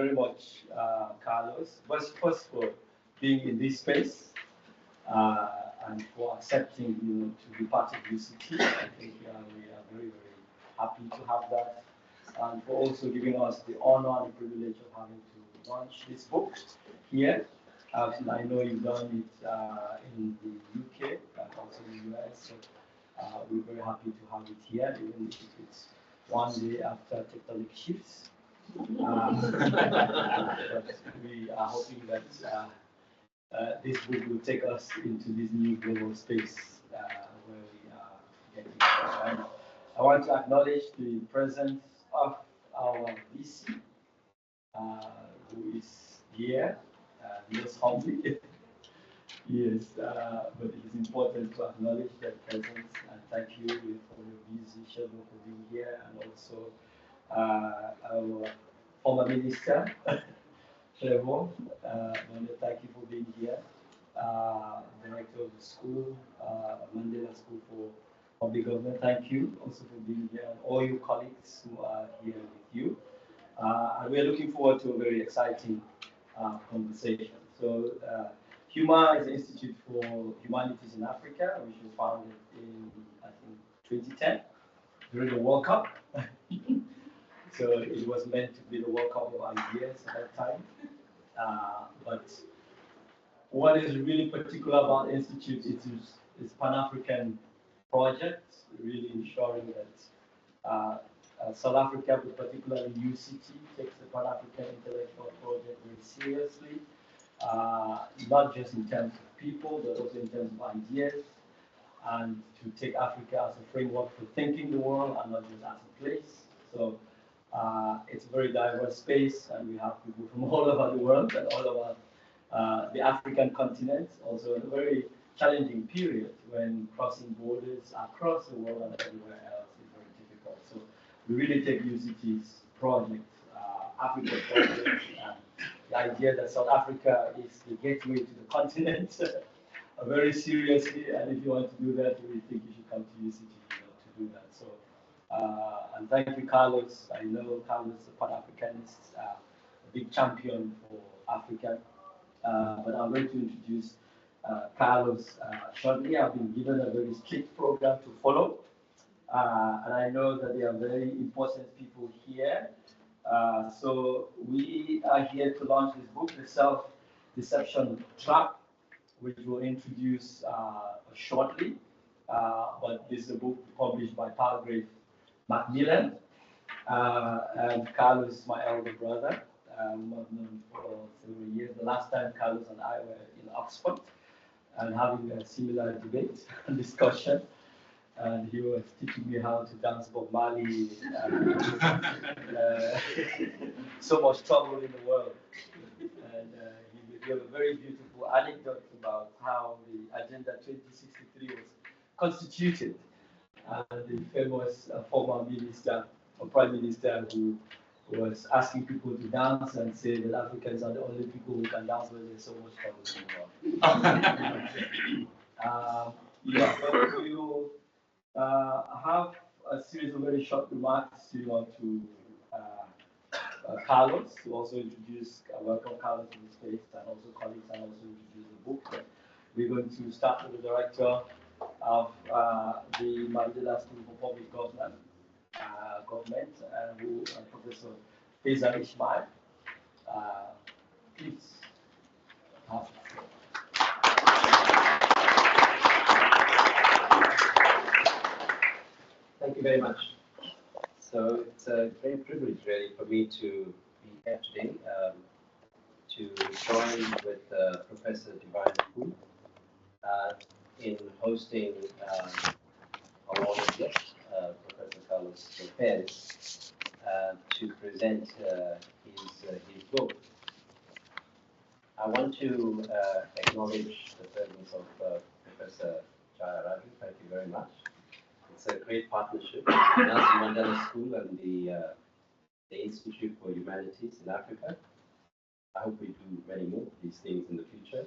very much, Carlos, first for being in this space and for accepting, to be part of UCT. I think we are very, very happy to have that, and for also giving us the honor and privilege of having to launch this book here. I know you've done it in the UK and also in the US, so we're very happy to have it here, even if it's one day after tectonic shifts. But we are hoping that this book will take us into this new global space where we are getting right. I want to acknowledge the presence of our VC, who is here, most humbly. Yes, but it is important to acknowledge their presence, and thank you for your busy schedule for being here, and also our former minister, Trevor, thank you for being here. Director of the school, Mandela School for Public Government, thank you also for being here, and all your colleagues who are here with you. And we are looking forward to a very exciting conversation. So, HUMA is the Institute for Humanities in Africa, which was founded in, I think, 2010 during the World Cup. So it was meant to be the World Cup of ideas at that time. But what is really particular about the Institute is its Pan-African project, really ensuring that South Africa, but particularly UCT, takes the Pan-African intellectual project very seriously, not just in terms of people, but also in terms of ideas, and to take Africa as a framework for thinking the world and not just as a place. So it's a very diverse space, and we have people from all over the world and all over the African continent, also in a very challenging period when crossing borders across the world and everywhere else is very difficult. So we really take UCT's project, Africa project, and the idea that South Africa is the gateway to the continent very seriously, and if you want to do that, we think you should come to UCT to do that. So, and thank you, Carlos. I know Carlos is a Pan-Africanist, a big champion for Africa. But I'm going to introduce Carlos shortly. I've been given a very strict program to follow, and I know that there are very important people here. So we are here to launch this book, The Self-Deception Trap, which we'll introduce shortly. But this is a book published by Palgrave Macmillan, and Carlos is my elder brother. I've known for several years. The last time Carlos and I were in Oxford and having a similar debate and discussion, and he was teaching me how to dance Bob Marley. So much trouble in the world. And he gave a very beautiful anecdote about how the Agenda 2063 was constituted, and the famous former minister or prime minister who was asking people to dance and say that Africans are the only people who can dance when there's so much trouble in the world. Yeah, but we will have a series of very short remarks to Carlos, to also introduce, welcome Carlos to the space, and also colleagues, and also introduce the book. We're going to start with the director of the Mandela School for Public Government, who Professor Faisal Ismail. Please. Thank you very much. So it's a great privilege, really, for me to be here today to join with Professor Divine Fu in hosting our honored guest, Professor Carlos Lopes, to present his book. I want to acknowledge the presence of Professor Jaya Raju. Thank you very much. It's a great partnership between us, Mandela School, and the Institute for Humanities in Africa. I hope we do many more of these things in the future.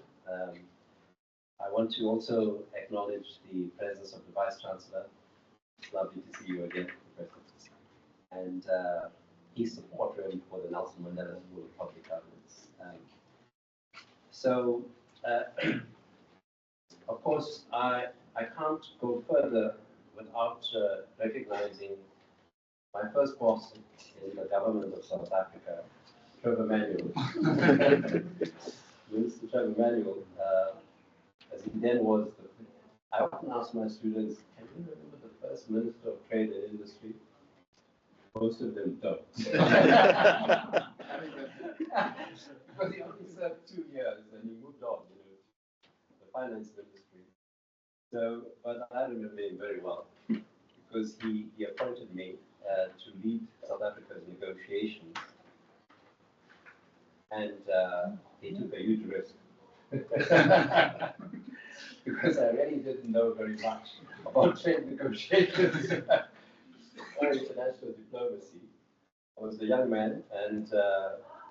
I want to also acknowledge the presence of the Vice Chancellor. It's lovely to see you again, Professor. And his support really for the Nelson Mandela School of Public Governance. So, of course, I can't go further without recognizing my first boss in the government of South Africa, Trevor Manuel. Minister Trevor Manuel, as he then was, I often ask my students, can you remember the first Minister of Trade and Industry? Most of them don't. Because he only served 2 years and he moved on, the finance industry. So, but I remember him very well because he appointed me to lead South Africa's negotiations, and he took a huge risk. Because I really didn't know very much about trade negotiations or international diplomacy. I was a young man and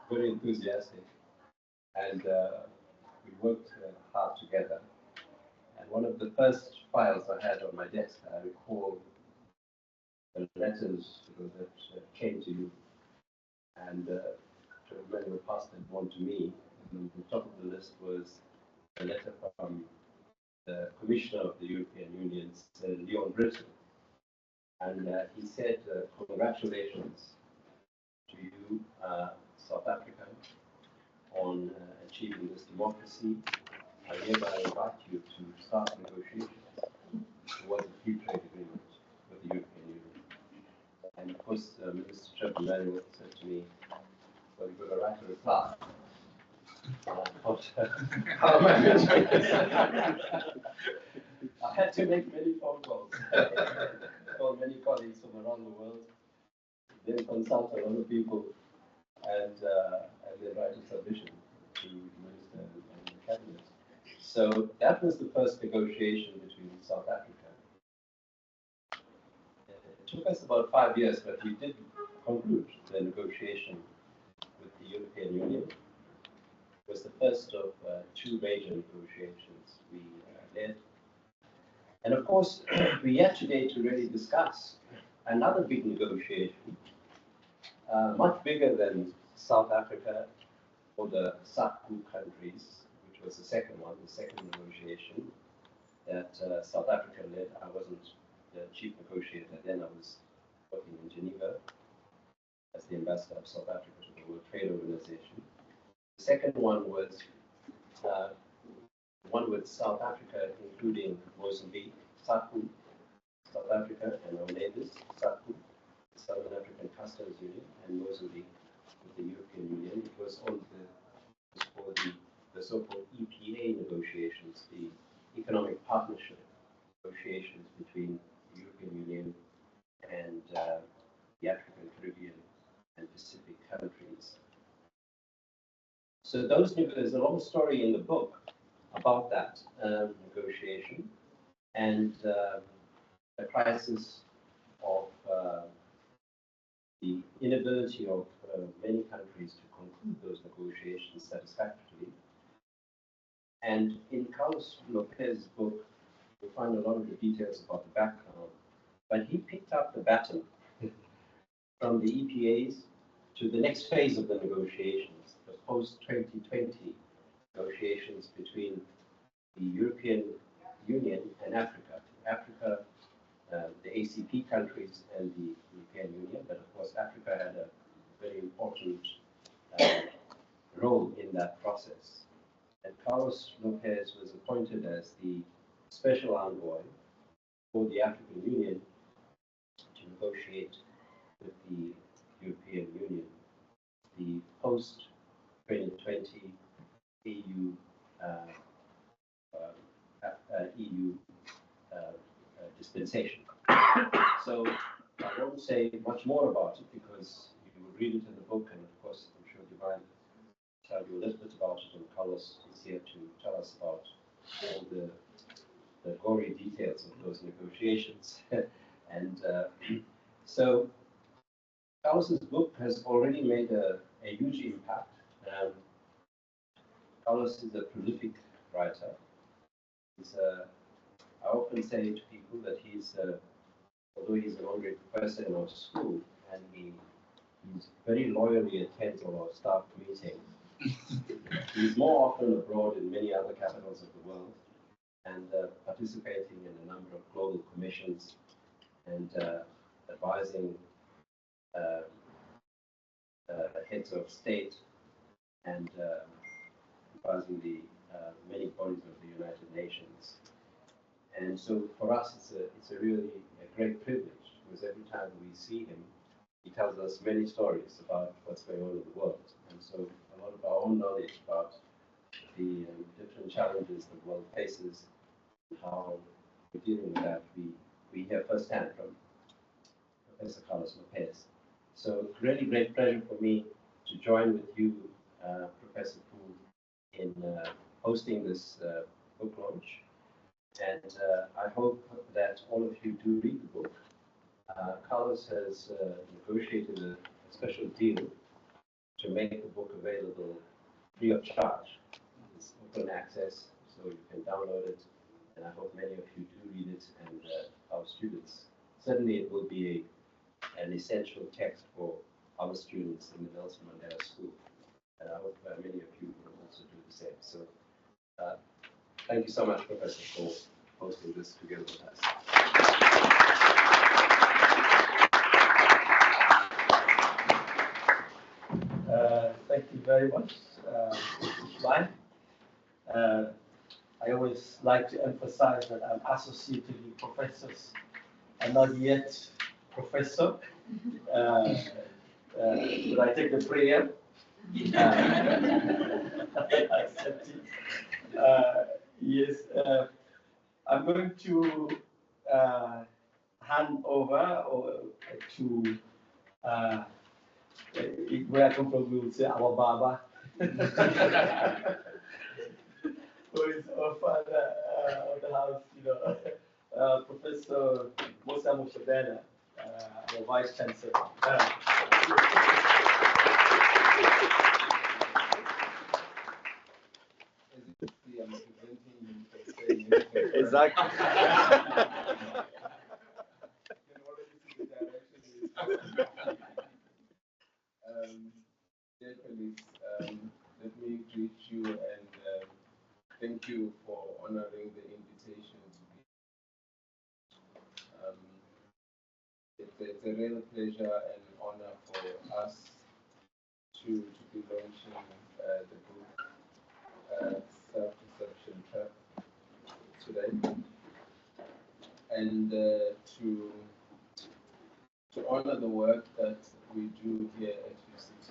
very enthusiastic, and we worked hard together. And one of the first files I had on my desk, I recall the letters that came to you, and Manuel passed them on to me. And the top of the list was a letter from the Commissioner of the European Union, Leon Britton. And he said, congratulations to you, South Africa, on achieving this democracy. I hereby invite you to start negotiations towards a free trade agreement with the European Union. And of course, Minister Trevor Manuel said to me, well, you've got to write a reply. And I thought, how am I going to do this? I had to make many phone calls, call many colleagues from around the world, then consult a lot of people, and then write a submission to the Minister and the Cabinet. So that was the first negotiation between South Africa. It took us about 5 years, but we did conclude the negotiation with the European Union. It was the first of 2 major negotiations we led. And of course, we're here today to really discuss another big negotiation, much bigger than South Africa or the SACU countries, which was the second one, the second negotiation that South Africa led. I wasn't the chief negotiator then, I was working in Geneva as the ambassador of South Africa to the World Trade Organization. The second one was one with South Africa, including Mozambique, SACU, South Africa, and our neighbors, SACU, the Southern African Customs Union, and Mozambique with the European Union. It was all for the so-called EPA negotiations, the Economic Partnership negotiations between the European Union and the African, Caribbean, and Pacific countries. So there's a long story in the book about that negotiation and the crisis of the inability of many countries to conclude those negotiations satisfactorily. And in Carlos Lopes' book, you'll find a lot of the details about the background, but he picked up the baton from the EPAs to the next phase of the negotiations, the post-2020 negotiations between the European Union and Africa. Africa, the ACP countries and the European Union, but of course Africa had a very important role in that process. And Carlos Lopes was appointed as the special envoy for the African Union to negotiate with the European Union the post-2020 EU EU dispensation. So I won't say much more about it because you will read it in the book, and of course I'm sure Divine will tell you a little bit about it, and Carlos is here to tell us about all the gory details of those negotiations. And so Carlos's book has already made a huge impact. Carlos is a prolific writer. I often say to people that he's, although he's an honorary professor in our school, and he He very loyally attends all our staff meetings. He's more often abroad in many other capitals of the world and participating in a number of global commissions and advising uh, heads of state and advising the many bodies of the United Nations. And so for us, it's a really a great privilege because every time we see him, he tells us many stories about what's going on in the world. And so a lot of our own knowledge about the different challenges the world faces and how we're dealing with that, we hear firsthand from Professor Carlos Lopes. So really great pleasure for me to join with you, Professor Poole, in hosting this book launch. And I hope that all of you do read the book. Carlos has negotiated a special deal to make the book available free of charge. It's open access, so you can download it, and I hope many of you do read it, and our students. Certainly it will be an essential text for our students in the Nelson Mandela School, and I hope many of you will also do the same. So thank you so much, Professor, for hosting this together with us. Thank you very much, Ryan. I always like to emphasize that I'm associated with professors and not yet professor. But I take the prayer. I accept it. Yes, I'm going to hand over to where I come from, we would say our Baba, who is our father of the house, Professor Musa Mushabena, the Vice Chancellor. Exactly. Dear colleagues, let me greet you and thank you for honoring the invitation to be. It's a real pleasure and honor for us to be launching the book Self-Deception Trap today, and to honor the work that we do here at UCT,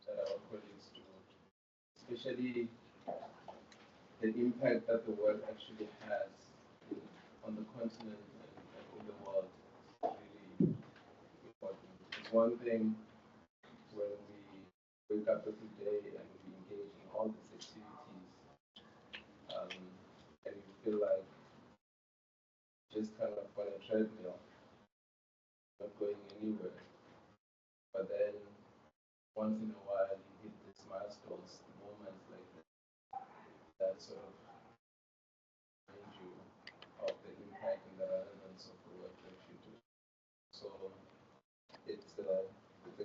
that our colleagues do, especially the impact that the work actually has on the continent and in the world is really important. It's one thing when we wake up every day and we engage in all these activities, and you feel like just kind of on a treadmill, not going anywhere. But then once in a while you hit these milestones, moments like that sort of remind you of the impact and the relevance of the work that you do. So it's a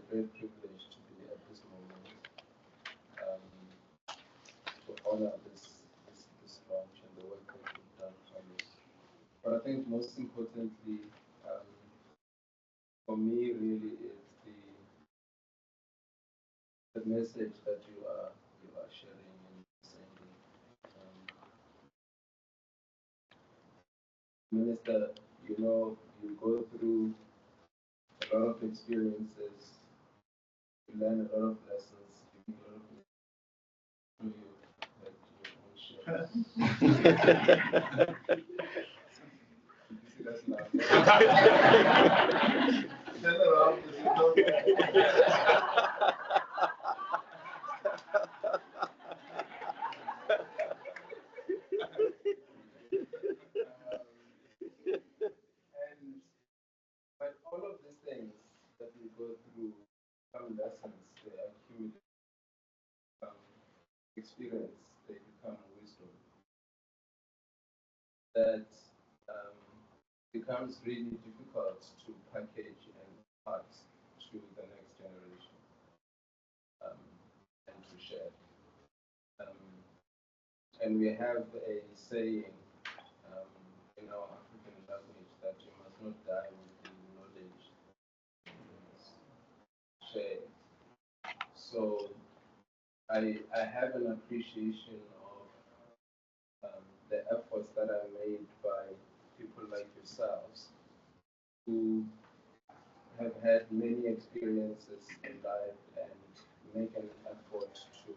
great privilege to be at this moment, to honor this launch and the work that you've done for me. But I think most importantly, for me, really, it's the message that you are sharing and sending. Minister, you go through a lot of experiences, you learn a lot of lessons, you make a lot of you that you won't share. You see, that's loud. Turn around, but all of these things that we go through become lessons, they accumulate, experience, they become wisdom. That becomes really difficult to package and pass to the next generation and to share. And we have a saying in our African language that you must not die with the knowledge shared. So I have an appreciation of the efforts that are made by people like yourselves who have had many experiences in life and make an effort to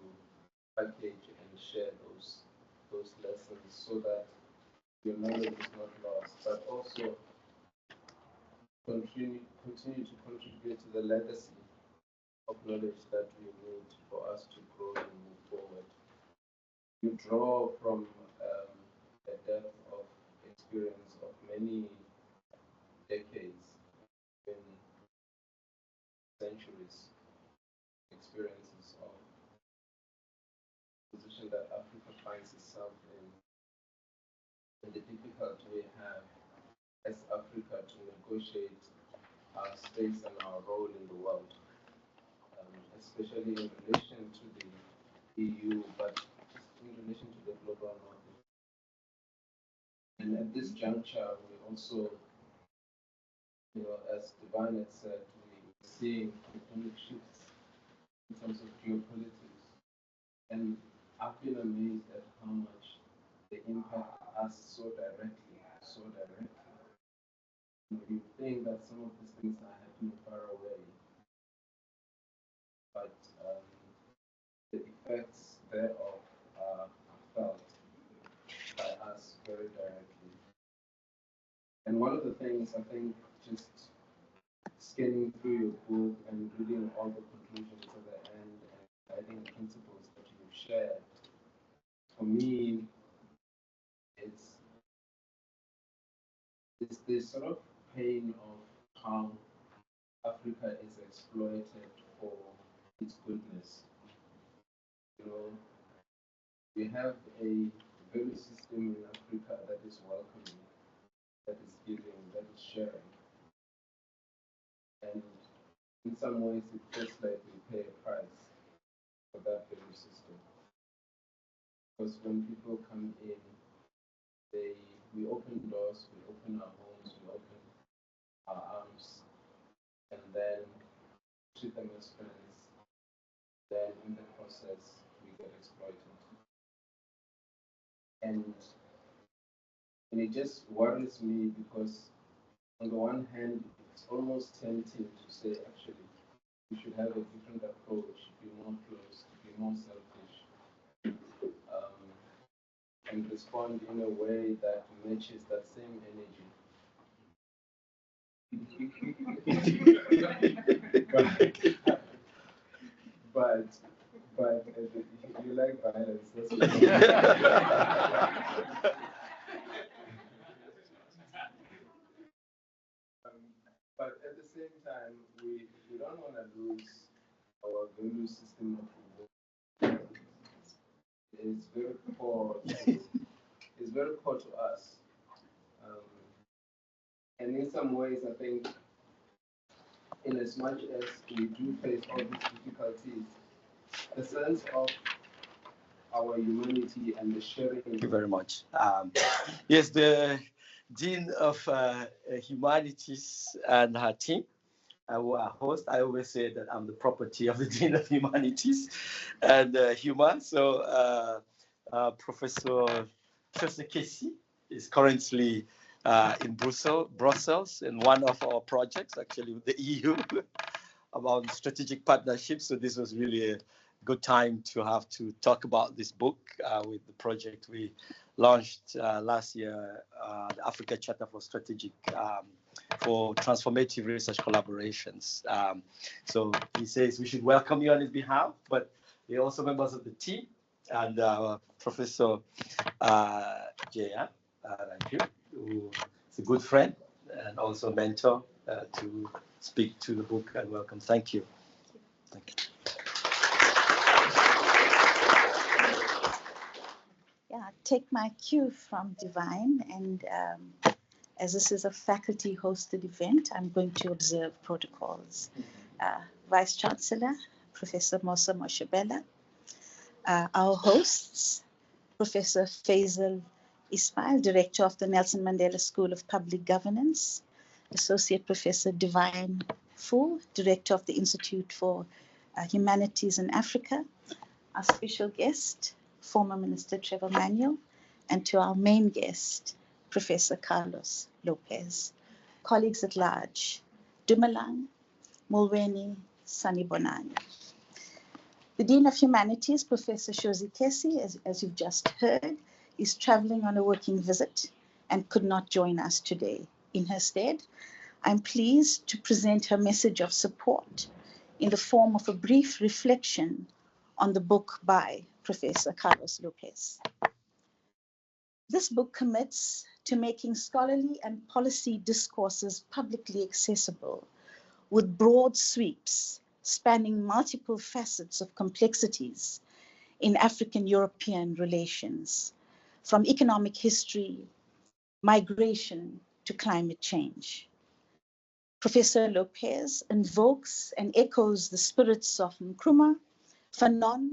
package and share those lessons so that your knowledge is not lost, but also continue to contribute to the legacy of knowledge that we need for us to grow and move forward. You draw from a depth of experience of many decades, in centuries, experiences of the position that Africa finds itself in, and the difficulty we have as Africa to negotiate our space and our role in the world, especially in relation to the EU, but in relation to the global north. And at this juncture, we also, as Divine had said, we're seeing tectonic shifts in terms of geopolitics. And I've been amazed at how much they impact us so directly. You think that some of these things are happening far away, but the effects thereof are felt by us very directly. And one of the things I think, just scanning through your book and reading all the conclusions at the end and guiding principles that you've shared, for me, it's this sort of pain of how Africa is exploited for its goodness. We have a value system in Africa that is welcoming, that is giving, that is sharing. And in some ways, it feels like we pay a price for that value system. Because when people come in, we open doors, we open our homes, we open our arms, and then treat them as friends. Then in the process, we get exploited. And it just worries me because on the one hand, it's almost tempting to say, actually, we should have a different approach, be more close, be more selfish, and respond in a way that matches that same energy. but you like violence. That's but at the same time, we don't want to lose our value system of work. It's very core. It's very core to us. And in some ways, I think, in as much as we do face all these difficulties, the sense of our humanity and the sharing. Thank you very much. Yes, the Dean of Humanities and her team, our host. I always say that I'm the property of the Dean of Humanities and Human. So Professor Casey is currently in Brussels in one of our projects, actually with the EU, about strategic partnerships. So this was really a good time to have to talk about this book with the project we launched last year, the Africa Charter for Strategic for Transformative Research Collaborations. So he says we should welcome you on his behalf, but we're also members of the team, and Professor Jaya, thank you, who is a good friend and also mentor to speak to the book, and welcome. Thank you. Thank you. Yeah, take my cue from Divine, and as this is a faculty-hosted event, I'm going to observe protocols. Vice Chancellor, Professor Mosa Moshabela, our hosts, Professor Faisal Ismail, Director of the Nelson Mandela School of Public Governance, Associate Professor Divine Fu, Director of the Institute for Humanities in Africa, our special guest, former Minister Trevor Manuel, and to our main guest, Professor Carlos Lopes. Colleagues at large, Dumalang, Mulweni, Sanibonani. The Dean of Humanities, Professor Shozi Kesi, as you've just heard, is traveling on a working visit and could not join us today. In her stead, I'm pleased to present her message of support in the form of a brief reflection on the book by Professor Carlos Lopes. This book commits to making scholarly and policy discourses publicly accessible with broad sweeps spanning multiple facets of complexities in African-European relations, from economic history, migration to climate change. Professor Lopes invokes and echoes the spirits of Nkrumah, Fanon,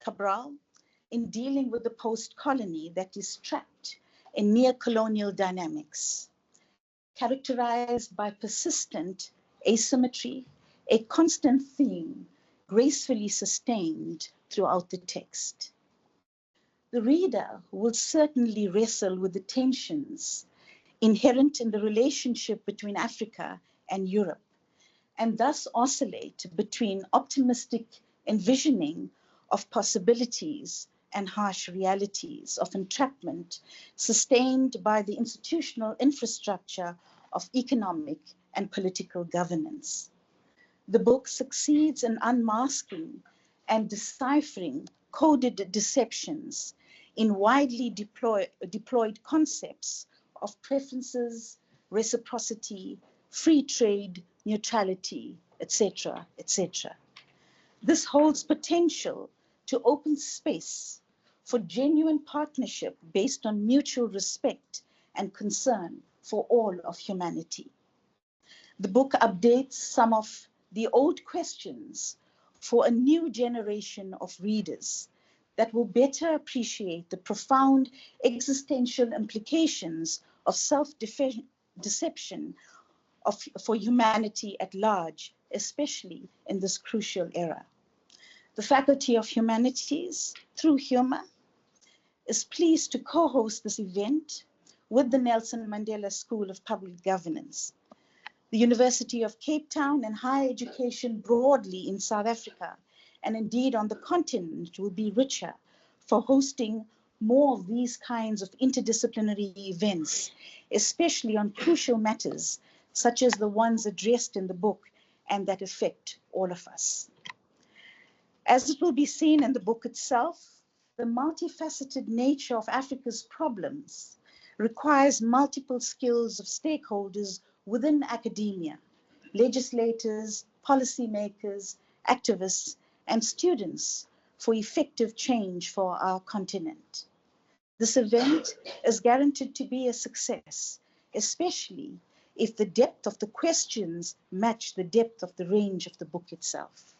Cabral, in dealing with the post-colony that is trapped in near-colonial dynamics, characterized by persistent asymmetry, a constant theme gracefully sustained throughout the text. The reader will certainly wrestle with the tensions inherent in the relationship between Africa and Europe, and thus oscillate between optimistic envisioning of possibilities and harsh realities of entrapment sustained by the institutional infrastructure of economic and political governance. The book succeeds in unmasking and deciphering coded deceptions in widely deployed concepts of preferences, reciprocity, free trade, neutrality, etc., etc. This holds potential to open space for genuine partnership based on mutual respect and concern for all of humanity. The book updates some of the old questions for a new generation of readers that will better appreciate the profound existential implications of self-deception for humanity at large, especially in this crucial era. The Faculty of Humanities, through humor, is pleased to co-host this event with the Nelson Mandela School of Public Governance. The University of Cape Town and higher education broadly in South Africa, and indeed on the continent, will be richer for hosting more of these kinds of interdisciplinary events, especially on crucial matters such as the ones addressed in the book and that affect all of us. As it will be seen in the book itself, the multifaceted nature of Africa's problems requires multiple skills of stakeholders within academia, legislators, policymakers, activists, and students for effective change for our continent. This event is guaranteed to be a success, especially if the depth of the questions match the depth of the range of the book itself.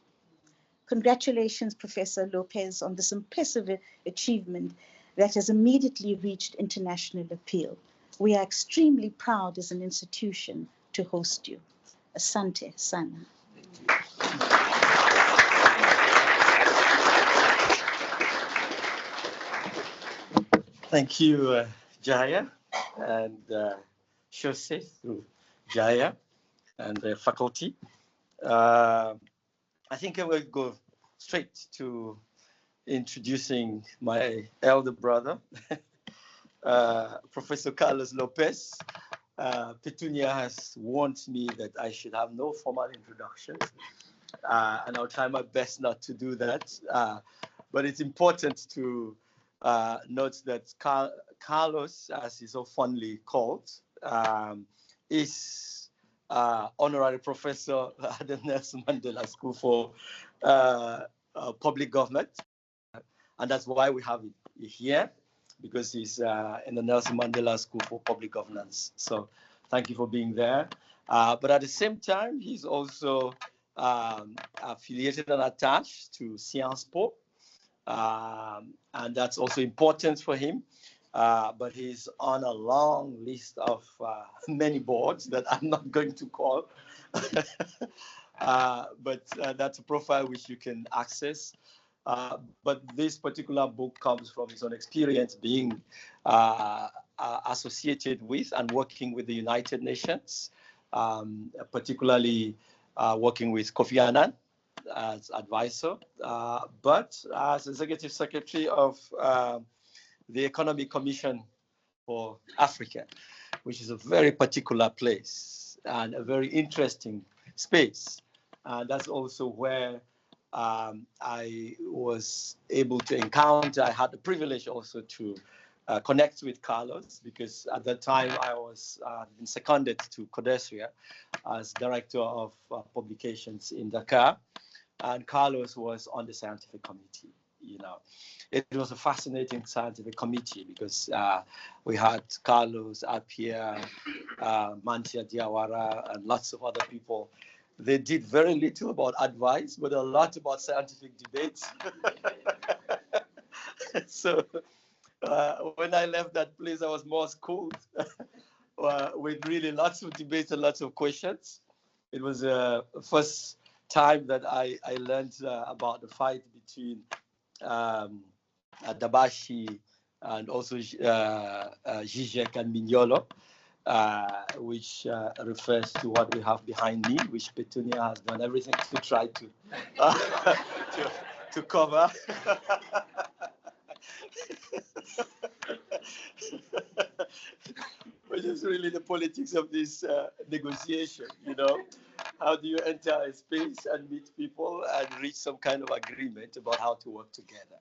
Congratulations, Professor Lopes, on this impressive achievement that has immediately reached international appeal. We are extremely proud as an institution to host you. Asante sana. Thank you, Jaya, and Shose through Jaya and the faculty. I think I will go straight to introducing my elder brother, Professor Carlos Lopes. Petunia has warned me that I should have no formal introduction, and I'll try my best not to do that. But it's important to note that Carlos, as he's so fondly called, is honorary professor at the Nelson Mandela School for Public Government. And that's why we have it here, because he's in the Nelson Mandela School for Public Governance. So thank you for being there. But at the same time, he's also affiliated and attached to Sciences Po, and that's also important for him. But he's on a long list of many boards that I'm not going to call. But that's a profile which you can access. But this particular book comes from his own experience being associated with and working with the United Nations, particularly working with Kofi Annan as advisor, but as executive secretary of the Economic Commission for Africa, which is a very particular place and a very interesting space. And that's also where I was able to encounter, I had the privilege also to connect with Carlos, because at that time I was seconded to Codesria as director of publications in Dakar, and Carlos was on the scientific committee. It was a fascinating scientific committee because we had Carlos, Apia, Mantia Diawara, and lots of other people. They did very little about advice, but a lot about scientific debates. So when I left that place, I was more schooled with really lots of debates and lots of questions. It was the first time that I learned about the fight between Dabashi and also Zizek and Mignolo, which refers to what we have behind me, which Petunia has done everything to try to to cover. Which is really the politics of this negotiation, How do you enter a space and meet people and reach some kind of agreement about how to work together,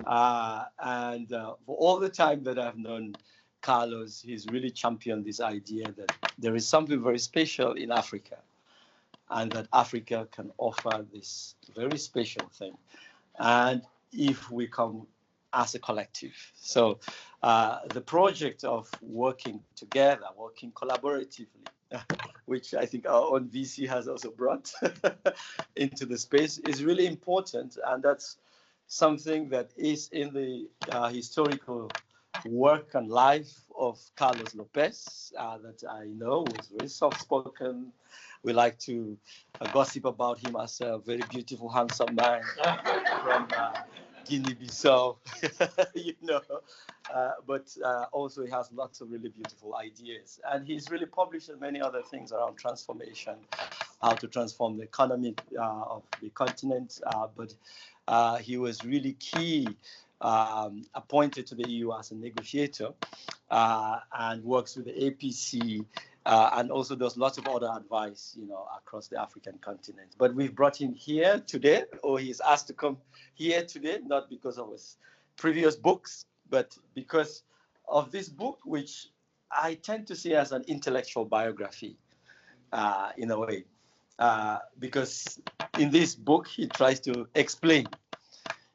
And for all the time that I've known Carlos, he's really championed this idea that there is something very special in Africa, and that Africa can offer this very special thing. And if we come as a collective. So the project of working together, working collaboratively, which I think our own VC has also brought into the space, is really important. And that's something that is in the historical work and life of Carlos Lopes, that I know was very soft-spoken. We like to gossip about him as a very beautiful, handsome man from Guinea-Bissau, but also he has lots of really beautiful ideas. And he's really published many other things around transformation, how to transform the economy of the continent. But he was really key, appointed to the EU as a negotiator, and works with the APC, and also does lots of other advice, across the African continent. But we've brought him here today, or he's asked to come here today, not because of his previous books, but because of this book, which I tend to see as an intellectual biography, in a way. Because in this book, he tries to explain,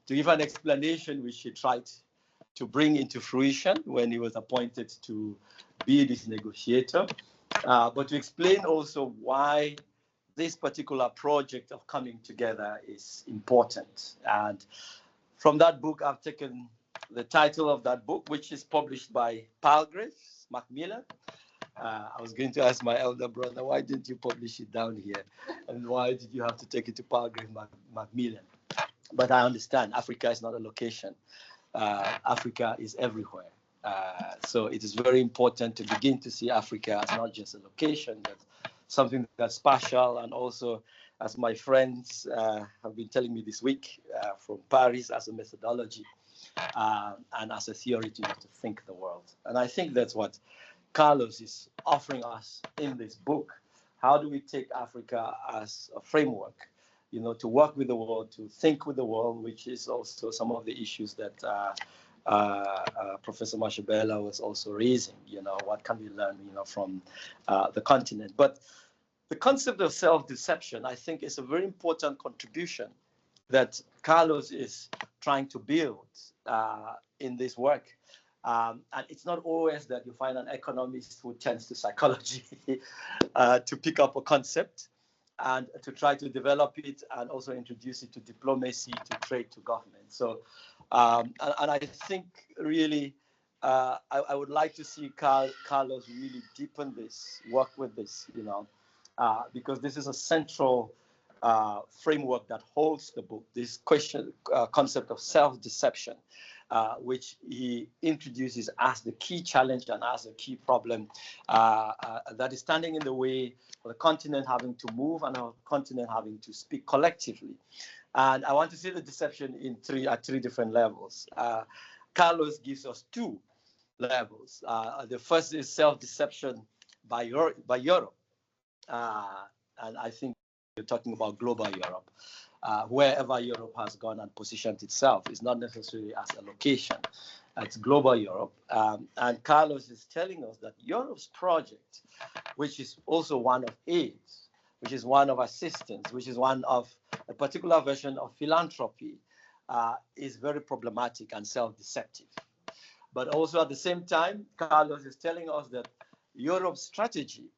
to give an explanation which he tried to bring into fruition when he was appointed to be this negotiator, but to explain also why this particular project of coming together is important. And from that book, I've taken the title of that book, which is published by Palgrave Macmillan. I was going to ask my elder brother, why didn't you publish it down here? And why did you have to take it to Palgrave Macmillan? But I understand Africa is not a location. Africa is everywhere. So it is very important to begin to see Africa as not just a location, but something that's spatial. And also, as my friends have been telling me this week, from Paris, as a methodology and as a theory to think the world. And I think that's what Carlos is offering us in this book. How do we take Africa as a framework, to work with the world, to think with the world, which is also some of the issues that Professor Mashibela was also raising. What can we learn, from the continent? But the concept of self-deception, I think, is a very important contribution that Carlos is trying to build in this work. And it's not always that you find an economist who turns to psychology to pick up a concept. and to try to develop it and also introduce it to diplomacy, to trade, to government. So, and I think really, I would like to see Carlos really deepen this, work with this, because this is a central framework that holds the book, this concept of self-deception, which he introduces as the key challenge and as a key problem that is standing in the way for the continent having to move and our continent having to speak collectively. And I want to see the deception at three different levels. Carlos gives us two levels. The first is self-deception by Europe. And I think we're talking about global Europe. Wherever Europe has gone and positioned itself, it's not necessarily as a location. It's global Europe. And Carlos is telling us that Europe's project, which is also one of aid, which is one of assistance, which is one of a particular version of philanthropy, is very problematic and self-deceptive. But also at the same time, Carlos is telling us that Europe's strategy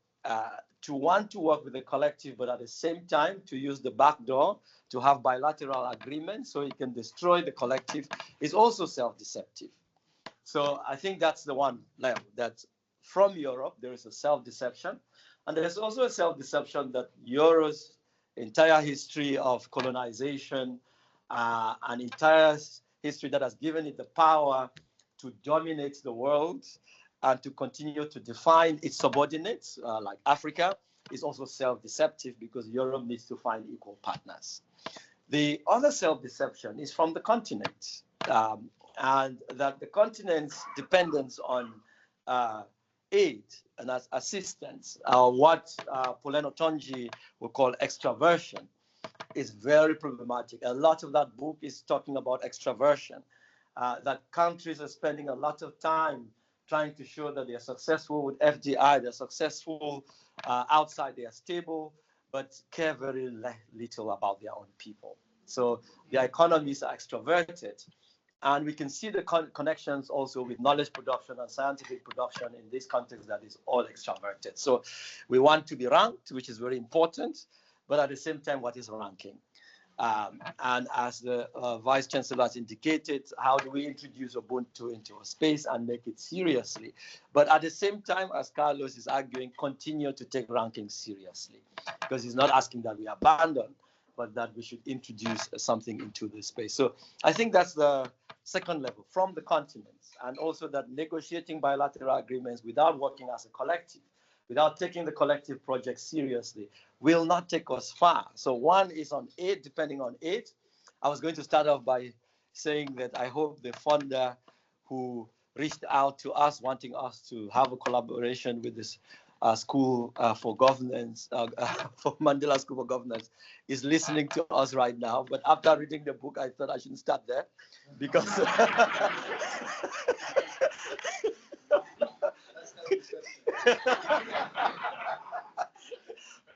to want to work with the collective, but at the same time to use the back door to have bilateral agreements so it can destroy the collective is also self-deceptive. So I think that's the one level, that from Europe there is a self-deception, and there's also a self-deception that Europe's entire history of colonization, an entire history that has given it the power to dominate the world and to continue to define its subordinates, like Africa, is also self-deceptive because Europe needs to find equal partners. The other self-deception is from the continent, and that the continent's dependence on aid and assistance, what Poleno Tonji would call extraversion, is very problematic. A lot of that book is talking about extraversion, that countries are spending a lot of time trying to show that they are successful with FDI, they're successful outside, they are stable, but care very little about their own people. So their economies are extroverted. And we can see the connections also with knowledge production and scientific production in this context that is all extroverted. So we want to be ranked, which is very important, but at the same time, what is ranking? And as the Vice Chancellor has indicated, how do we introduce Ubuntu into a space and make it seriously? But at the same time, as Carlos is arguing, continue to take ranking seriously, because he's not asking that we abandon, but that we should introduce something into the space. So I think that's the second level, from the continents, and also that negotiating bilateral agreements without working as a collective, without taking the collective project seriously, will not take us far. So one is on aid, depending on aid. I was going to start off by saying that I hope the funder who reached out to us, wanting us to have a collaboration with this School for Governance, for Mandela School for Governance, is listening to us right now. But after reading the book, I thought I shouldn't start there, because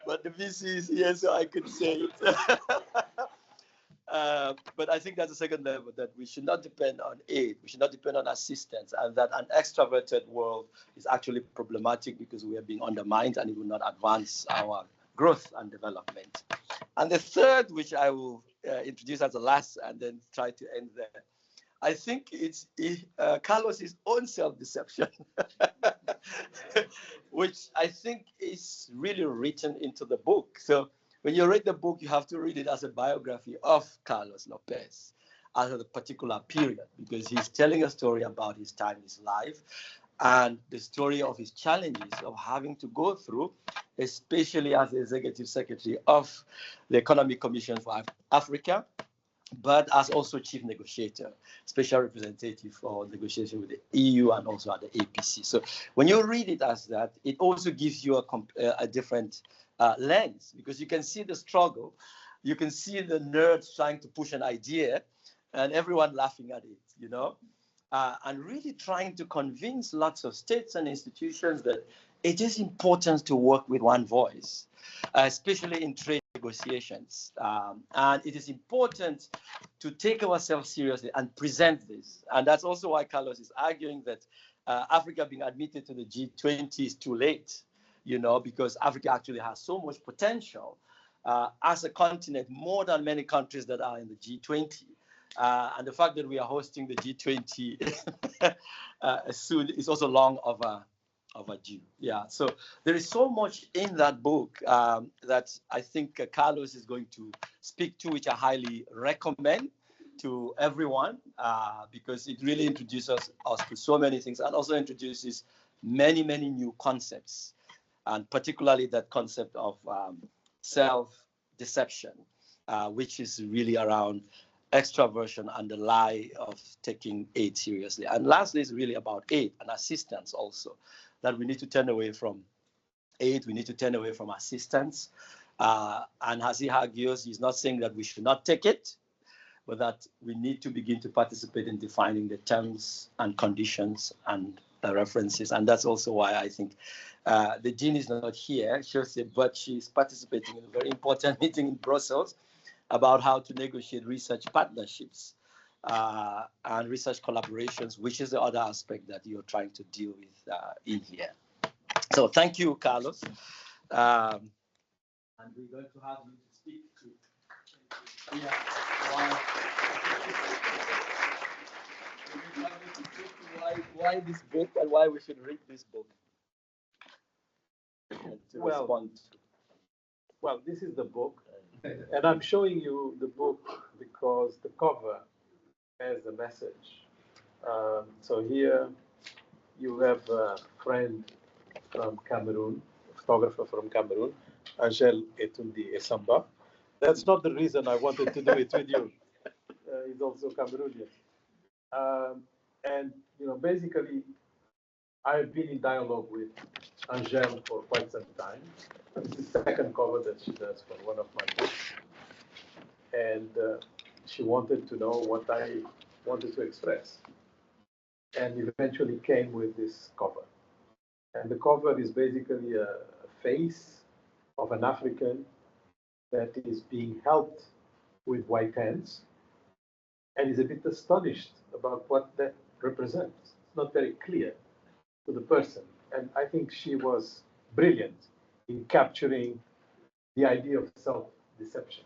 but the VC is here, so I could say it. But I think that's the second level, that we should not depend on aid, we should not depend on assistance, and that an extroverted world is actually problematic because we are being undermined and it will not advance our growth and development. And the third, which I will introduce as the last and then try to end there, I think it's Carlos's own self-deception, which I think is really written into the book. So when you read the book, you have to read it as a biography of Carlos Lopes at a particular period, because he's telling a story about his time, his life, and the story of his challenges of having to go through, especially as the executive secretary of the Economic Commission for Africa, but as also chief negotiator, special representative for negotiation with the EU and also at the APC. So when you read it as that, it also gives you a different lens, because you can see the struggle, you can see the nerds trying to push an idea and everyone laughing at it, and really trying to convince lots of states and institutions that it is important to work with one voice, especially in trade negotiations. And it is important to take ourselves seriously and present this. And that's also why Carlos is arguing that Africa being admitted to the G20 is too late, because Africa actually has so much potential as a continent more than many countries that are in the G20. And the fact that we are hosting the G20 soon is also long overdue. Yeah, so there is so much in that book that I think Carlos is going to speak to, which I highly recommend to everyone because it really introduces us to so many things and also introduces many, many new concepts, and particularly that concept of self-deception, which is really around extraversion and the lie of taking aid seriously. And lastly, it's really about aid and assistance also, that we need to turn away from aid, we need to turn away from assistance. And as he argues, he's not saying that we should not take it, but that we need to begin to participate in defining the terms and conditions and references. And that's also why I think the Dean is not here, but she's participating in a very important meeting in Brussels about how to negotiate research partnerships and research collaborations, which is the other aspect that you're trying to deal with in here. So thank you, Carlos. And we're going to have you to speak to why this book and why we should read this book. And to respond. Well, this is the book, and I'm showing you the book because the cover has a message. So here you have a friend from Cameroon, a photographer from Cameroon, Angel Etundi Esamba. That's not the reason I wanted to do it with you. He's also Cameroonian. And, you know, basically, I've been in dialogue with Angel for quite some time. This is the second cover that she does for one of my books. And she wanted to know what I wanted to express. And eventually came with this cover. And the cover is basically a face of an African that is being helped with white hands and is a bit astonished about what that represents. It's not very clear to the person. And I think she was brilliant in capturing the idea of self-deception.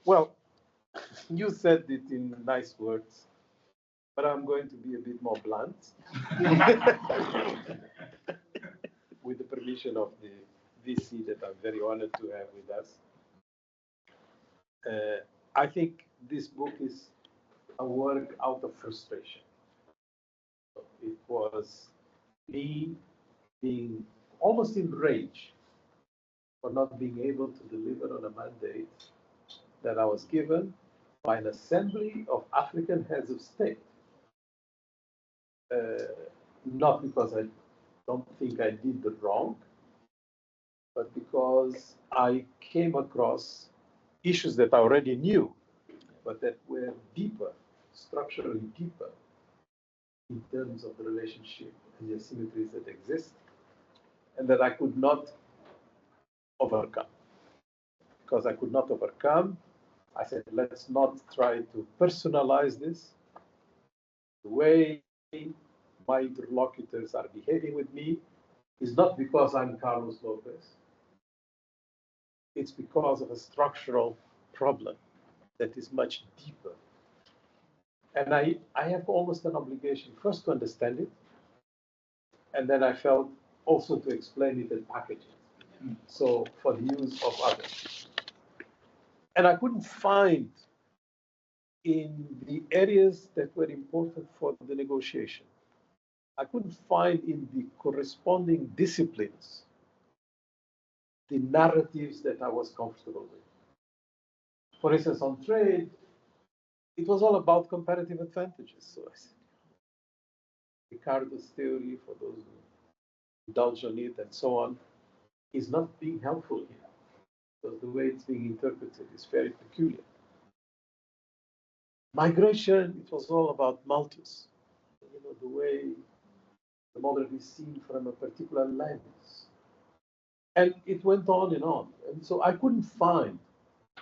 Well, you said it in nice words, but I'm going to be a bit more blunt. With the permission of the VC that I'm very honored to have with us. I think this book is a work out of frustration. It was me being almost in rage for not being able to deliver on a mandate that I was given by an assembly of African heads of state. Not because I don't think I did the wrong, but because I came across issues that I already knew, but that were deeper, structurally deeper, in terms of the relationship and the asymmetries that exist, and that I could not overcome. Because I could not overcome, I said, let's not try to personalize this. The way my interlocutors are behaving with me is not because I'm Carlos Lopes. It's because of a structural problem that is much deeper. And I have almost an obligation first to understand it, and then I felt also to explain it and package it. So for the use of others. And I couldn't find in the areas that were important for the negotiation, I couldn't find in the corresponding disciplines the narratives that I was comfortable with. For instance, on trade, it was all about comparative advantages. So I said, Ricardo's theory, for those who indulge on it and so on, is not being helpful here, because the way it's being interpreted is very peculiar. Migration, it was all about Malthus, you know, the way the model is seen from a particular lens. And it went on and on. And so I couldn't find,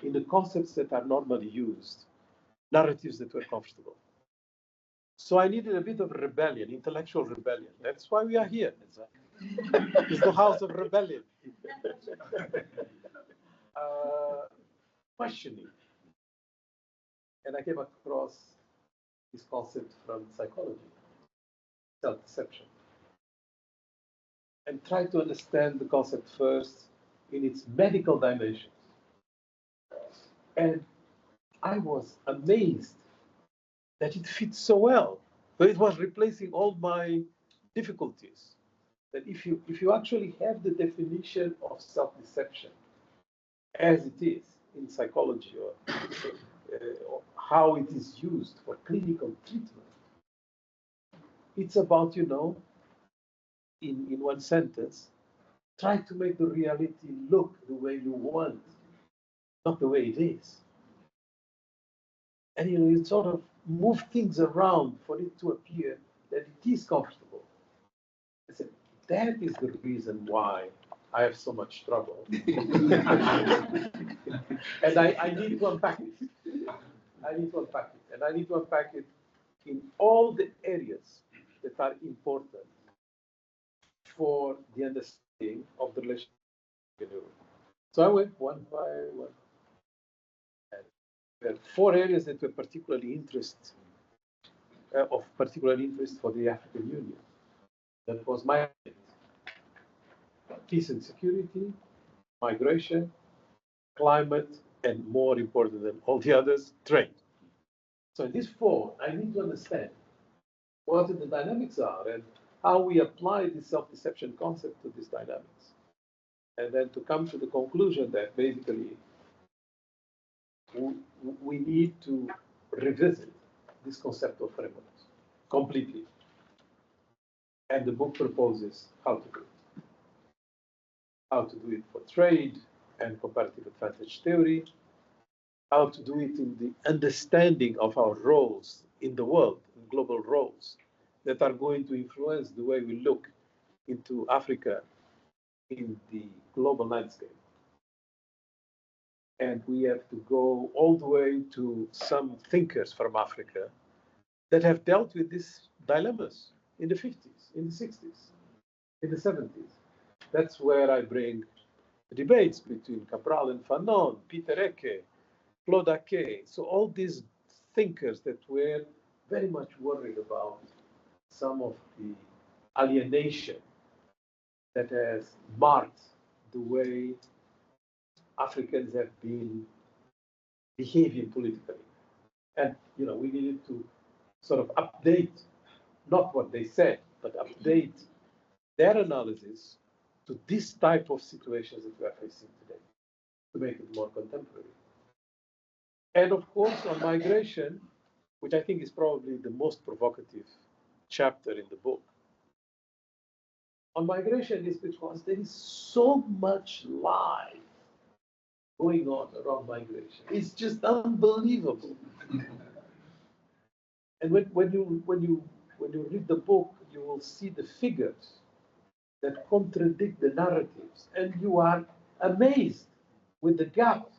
in the concepts that are normally used, narratives that were comfortable. So I needed a bit of rebellion, intellectual rebellion. That's why we are here. It's the house of rebellion. questioning. And I came across this concept from psychology, self-deception, and tried to understand the concept first in its medical dimensions. And I was amazed that it fits so well. But it was replacing all my difficulties. That if you actually have the definition of self-deception as it is in psychology, or how it is used for clinical treatment, it's about, in one sentence, try to make the reality look the way you want, not the way it is. And you sort of move things around for it to appear that it is comfortable. I said, that is the reason why I have so much trouble. And I need to unpack it. I need to unpack it. And I need to unpack it in all the areas that are important for the understanding of the relationship. So I went one by one. And there are 4 areas that were of particular interest for the African Union. That was peace and security, migration, climate, and more important than all the others, trade. So in these 4, I need to understand what the dynamics are and how we apply this self-deception concept to these dynamics. And then to come to the conclusion that basically we need to revisit this concept of frameworks completely. And the book proposes how to do it. How to do it for trade and comparative advantage theory, how to do it in the understanding of our roles in the world, in global roles, that are going to influence the way we look into Africa in the global landscape. And we have to go all the way to some thinkers from Africa that have dealt with these dilemmas in the 50s, in the 60s, in the 70s. That's where I bring the debates between Cabral and Fanon, Peter Eke, Claude Ake. So all these thinkers that were very much worried about some of the alienation that has marked the way Africans have been behaving politically. And, we needed to sort of update, not what they said, but update their analysis to this type of situations that we are facing today, to make it more contemporary. And of course, on migration, which I think is probably the most provocative chapter in the book, on migration is because there is so much life going on around migration. It's just unbelievable. And when you read the book, you will see the figures that contradict the narratives, and you are amazed with the gap.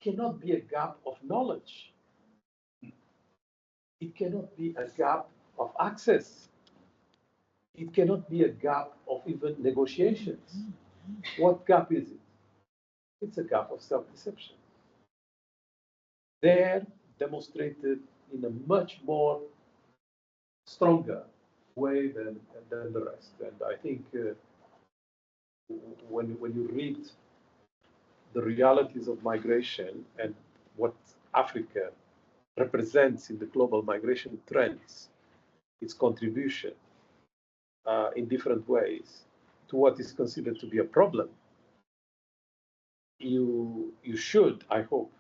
It cannot be a gap of knowledge. It cannot be a gap of access. It cannot be a gap of even negotiations. What gap is it? It's a gap of self-deception. They're demonstrated in a much more stronger way than the rest. And I think when you read the realities of migration and what Africa represents in the global migration trends, its contribution in different ways to what is considered to be a problem, you should, I hope,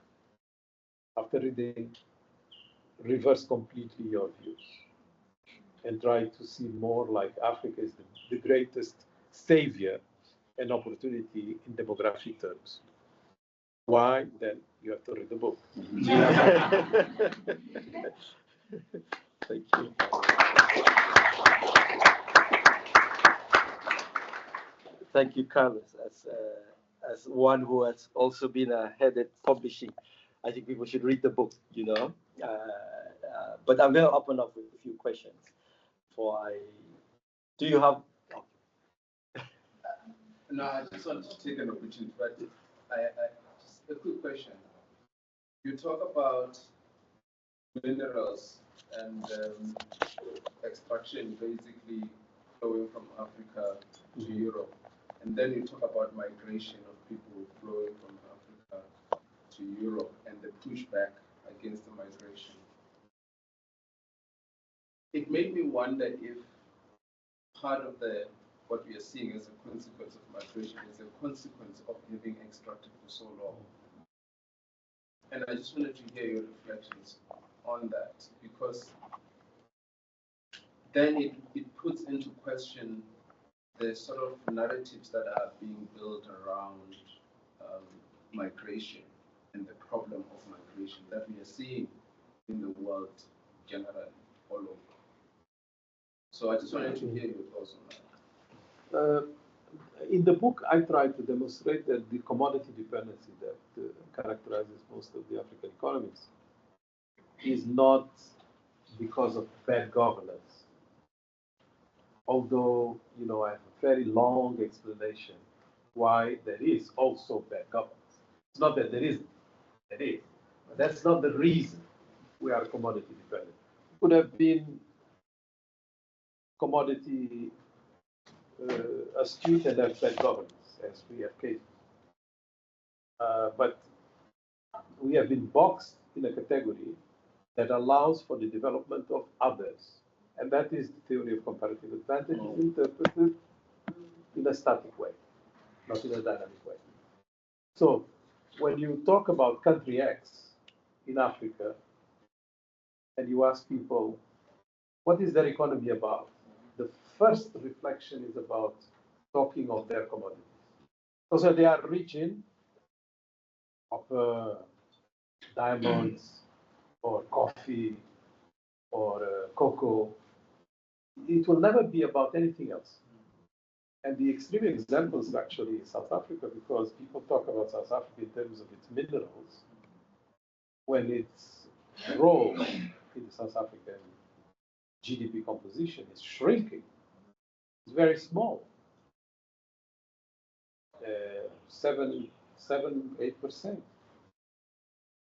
after reading, reverse completely your views and try to see more like Africa is the greatest savior and opportunity in demographic terms. Why? Then you have to read the book. Thank you. Thank you, Carlos. As one who has also been a head at publishing, I think people should read the book, But I'm going to open up with a few questions. Do you have? No, I just wanted to take an opportunity, but just a quick question. You talk about minerals and extraction basically flowing from Africa to Europe, and then you talk about migration of people flowing from Africa to Europe and the pushback against the migration. It made me wonder if part of what we are seeing as a consequence of migration is a consequence of having extracted for so long. And I just wanted to hear your reflections on that, because then it puts into question the sort of narratives that are being built around migration and the problem of migration that we are seeing in the world generally, all over. So I just wanted to hear your thoughts on that. In the book, I try to demonstrate that the commodity dependency that characterizes most of the African economies is not because of bad governance. Although, I have a very long explanation why there is also bad governance. It's not that there isn't, there is. But that's not the reason we are commodity dependent. It could have been commodity astute and have bad governance, as we have cases. But we have been boxed in a category that allows for the development of others. And that is the theory of comparative advantage interpreted in a static way, not in a dynamic way. So when you talk about country X in Africa, and you ask people, what is their economy about? The first reflection is about talking of their commodities. So they are rich in copper, diamonds, or coffee, or cocoa. It will never be about anything else. And the extreme example is actually South Africa, because people talk about South Africa in terms of its minerals, when its role in the South African GDP composition is shrinking. It's very small, 7-8%.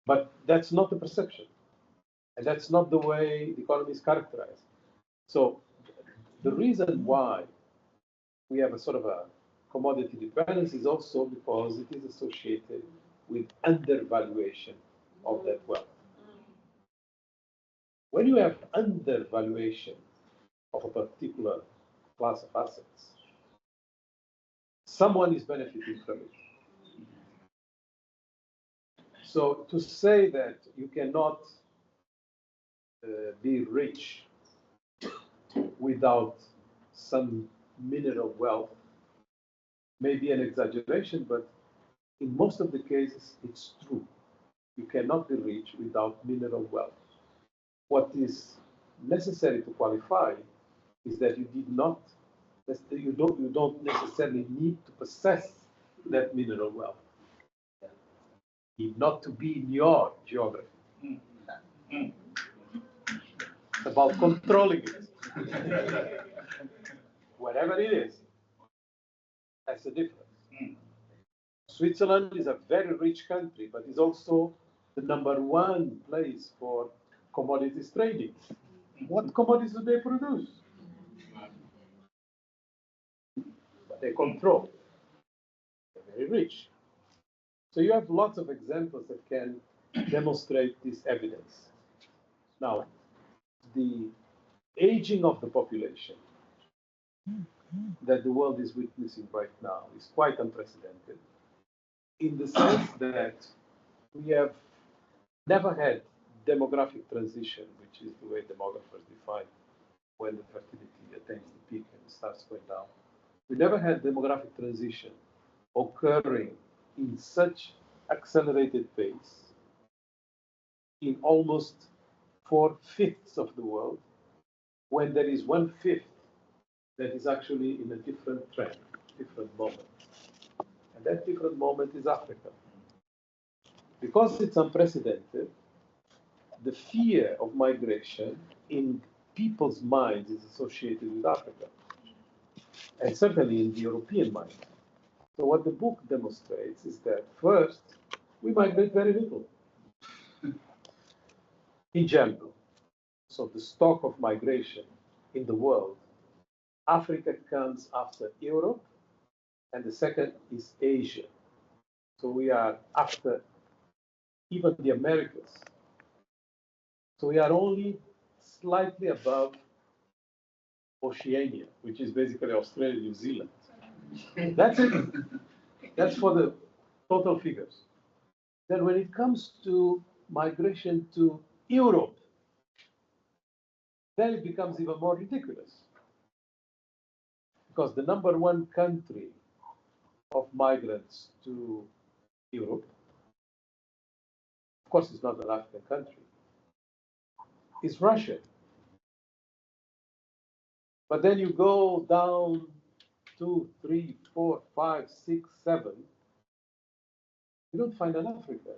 But that's not the perception. And that's not the way the economy is characterized. So the reason why we have a sort of a commodity dependence is also because it is associated with undervaluation of that wealth. When you have undervaluation of a particular class of assets, someone is benefiting from it. So to say that you cannot be rich without some mineral wealth may be an exaggeration, but in most of the cases, it's true. You cannot be rich without mineral wealth. What is necessary to qualify is that you don't necessarily need to possess that mineral wealth. Need not to be in your geography. It's about controlling it. Whatever it is, that's the difference. Switzerland is a very rich country, but is also the #1 place for commodities trading. What commodities do they produce? But they control. They're very rich. So you have lots of examples that can demonstrate this evidence. Now, the aging of the population that the world is witnessing right now is quite unprecedented, in the sense that we have never had demographic transition, which is the way demographers define when the fertility attains the peak and starts going down. We never had demographic transition occurring in such accelerated pace in almost 4/5 of the world, when there is 1/5 that is actually in a different trend, different moment. And that different moment is Africa. Because it's unprecedented, the fear of migration in people's minds is associated with Africa, and certainly in the European mind. So what the book demonstrates is that first, we migrate very little in general. So the stock of migration in the world, Africa comes after Europe, and the second is Asia. So we are after even the Americas. So we are only slightly above Oceania, which is basically Australia, New Zealand. That's it. That's for the total figures. Then when it comes to migration to Europe, then it becomes even more ridiculous. Because the number one country of migrants to Europe, of course it's not an African country, is Russia. But then you go down 2, 3, 4, 5, 6, 7, you don't find an Africa.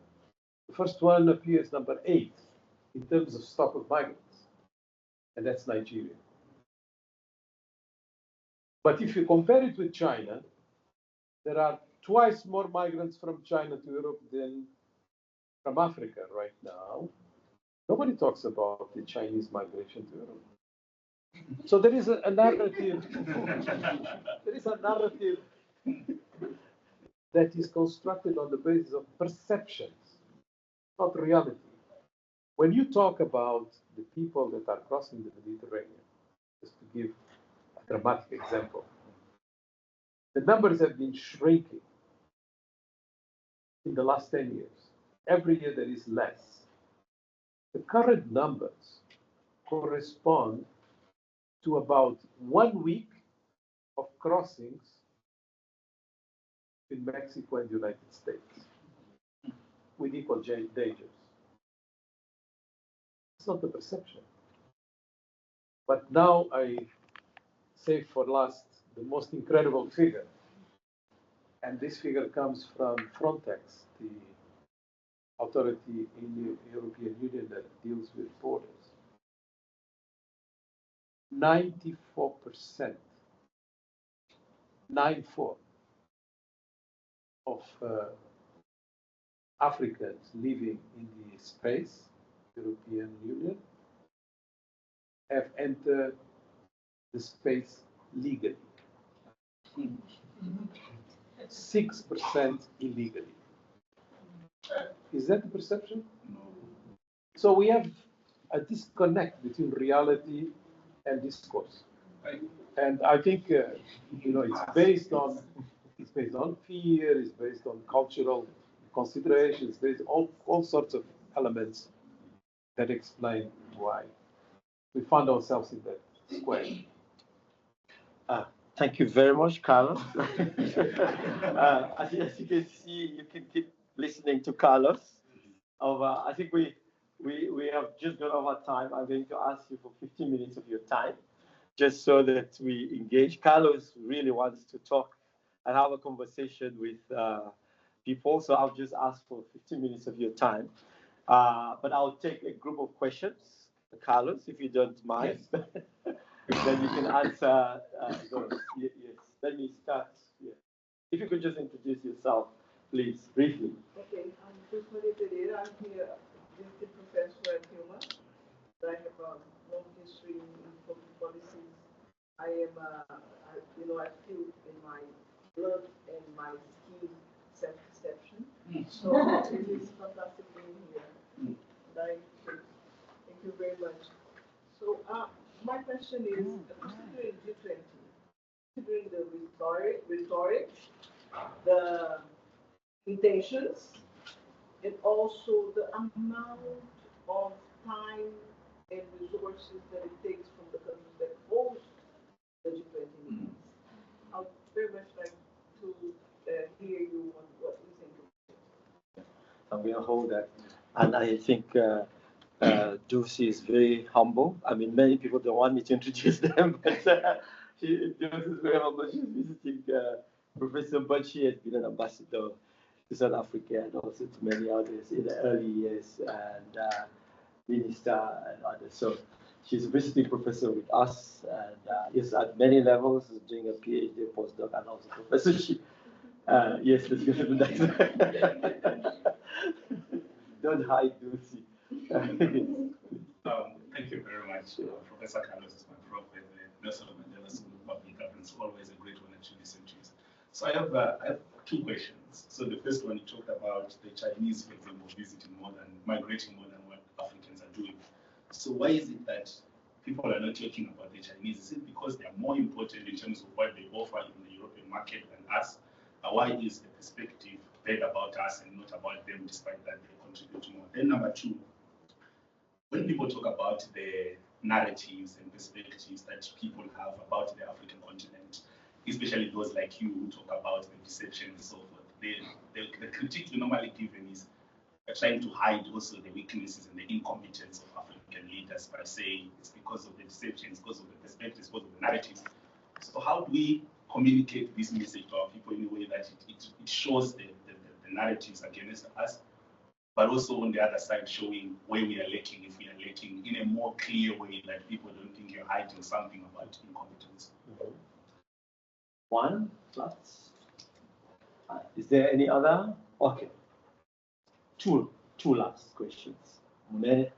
The first one appears number 8 in terms of stock of migrants, and that's Nigeria. But if you compare it with China, there are twice more migrants from China to Europe than from Africa right now. Nobody talks about the Chinese migration to Europe. So there is a narrative. There is a narrative that is constructed on the basis of perceptions, not reality. When you talk about the people that are crossing the Mediterranean, just to give a dramatic example, the numbers have been shrinking in the last 10 years. Every year there is less. The current numbers correspond to about 1 week of crossings in Mexico and the United States with equal dangers. It's not the perception. But now I say for last the most incredible figure, and this figure comes from Frontex, the authority in the European Union that deals with borders. 94%, 94, of Africans living in the space, European Union, have entered the space legally. 6% illegally. Is that the perception? No. So we have a disconnect between reality and discourse. And I think it's based on fear, it's based on cultural considerations, there's all sorts of elements that explain why we found ourselves in that square. Thank you very much, Carlos. As you can see, you can keep listening to Carlos. I think we have just gone over time. I'm going to ask you for 15 minutes of your time, just so that we engage. Carlos really wants to talk and have a conversation with people, so I'll just ask for 15 minutes of your time. But I'll take a group of questions, Carlos, if you don't mind. Yes. Then you can answer those. Yes. Let me start. Yeah. If you could just introduce yourself, please, briefly. Okay, I'm Maria Pereira. I'm here, visiting professor at Hilma. I have a long history in public policies. I am, I feel in my blood and my skin self-perception. So it is fantastic being here. And thank you very much. So my question is, considering G20, considering the rhetoric, the intentions, and also the amount of time and resources that it takes from the countries that host the G20 meetings. I would very much like to hear you on what you think of it. I'm going to hold that. And I think Dulce is very humble. I mean, many people don't want me to introduce them, but Dulce is very humble. She's visiting Professor, but she has been an ambassador to South Africa and also to many others in the early years, and minister and others. So she's a visiting professor with us, and is at many levels, doing a PhD, postdoc, and also professorship. Yes, let's go to the next one. Don't hide, Lucy. Thank you very much. Professor Carlos is my prof at the Nelson Mandela School of Public Governance. Always a great honor to listen to you. So I have two questions. So the first one, you talked about the Chinese, for example, migrating more than what Africans are doing. So why is it that people are not talking about the Chinese? Is it because they are more important in terms of what they offer in the European market than us? Why is the perspective bad about us and not about them, despite that they contribute more? Then number two, when people talk about the narratives and perspectives that people have about the African continent, especially those like you who talk about the deception and so forth, the critique you normally given is trying to hide also the weaknesses and the incompetence of African leaders by saying it's because of the deceptions, because of the perspectives, because of the narratives. So how do we communicate this message to our people in a way that it shows the narratives against us, but also on the other side showing where we are lacking, if we are lacking, in a more clear way that people don't think you're hiding something about incompetence? One plus. Is there any other? Okay. Two last questions. Thank